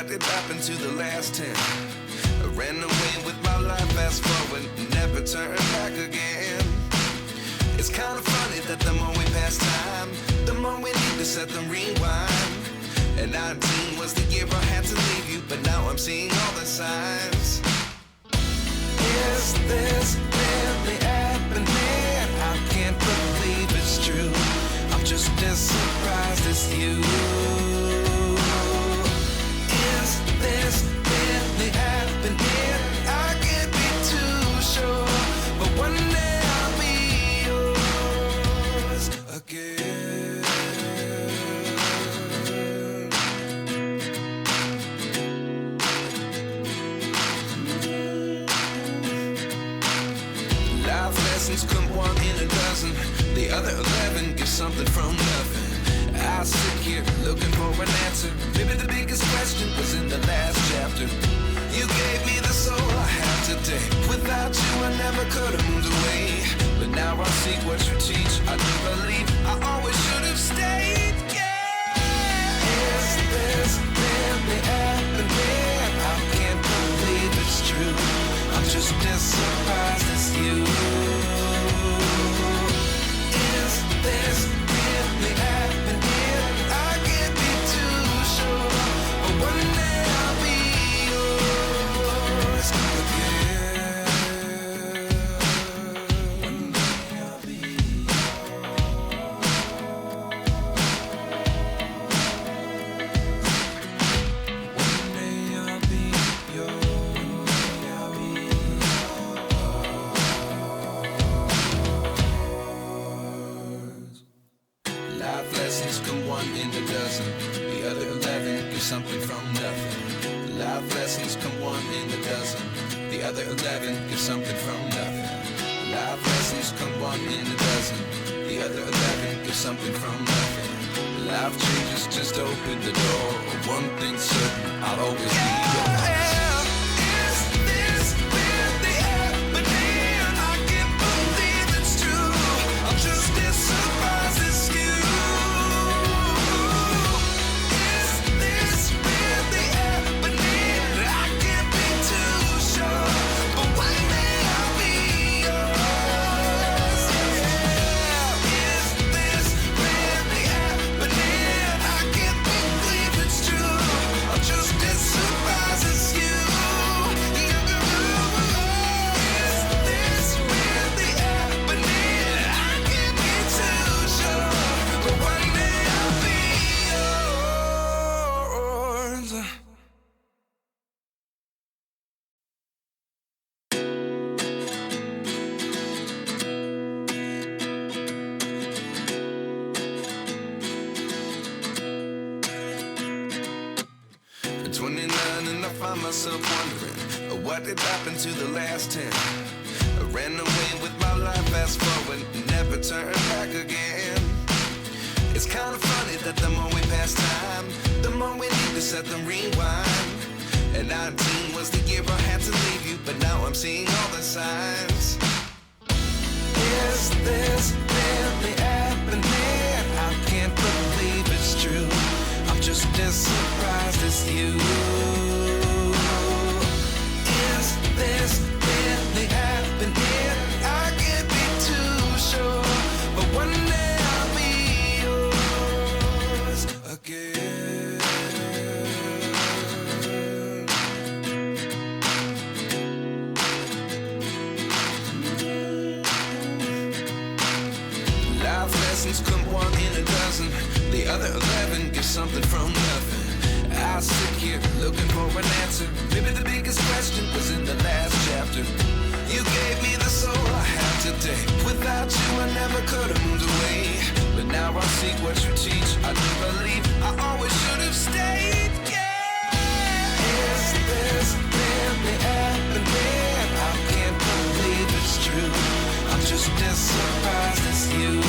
What did happen to the last 10? I ran away with my life, fast forward, never turn back again. It's kind of funny that the more we pass time, the more we need to set them rewind. And 19 was the year I had to leave you, but now I'm seeing all the signs. Is this really happening? I can't believe it's true. I'm just as surprised as you. Is this really happening? I can't be too sure, but one day I'll be yours again. Life lessons come one in a dozen. The other 11 give something from nothing. I sit here looking for an answer. Maybe the biggest question was in the last chapter. You gave me the soul I have today. Without you I never could have moved away. But now I see what you teach. I do believe I always should have stayed. Yeah. Is this really happening? I can't believe it's true. I'm just as surprised as you. Is this really happening? I can't be too sure, but one day I'll be yours again. One day I'll be yours. One day I'll be yours. I'll be yours. Life lessons come one in a dozen. The other 11 give something from nothing. Life lessons come one in a dozen. The other 11 give something from nothing. Life lessons come one in a dozen. The other 11 give something from nothing. Life changes, just open the door. One thing's certain, I'll always be yours. Is this really happening? I can't believe it's true. I'm just as surprised as you. Myself wondering what did happen to the last 10. I ran away with my life, fast forward, never turn back again. It's kind of funny that the more we pass time, the more we need to set them rewind. And 19 was the year I had to leave you, but now I'm seeing all the signs. Is this really happening? I can't believe it's true. I'm just as surprised as you. Is this really happening? I can't be too sure, but one day I'll be yours again. Life lessons come one in a dozen. The other 11 give something from nothing. I sit here looking for an answer. Maybe the biggest question was in the last chapter. You gave me the soul I have today. Without you I never could have moved away. But now I see what you teach. I do believe I always should have stayed. Yeah. Is this really happening? I can't believe it's true. I'm just as surprised as you.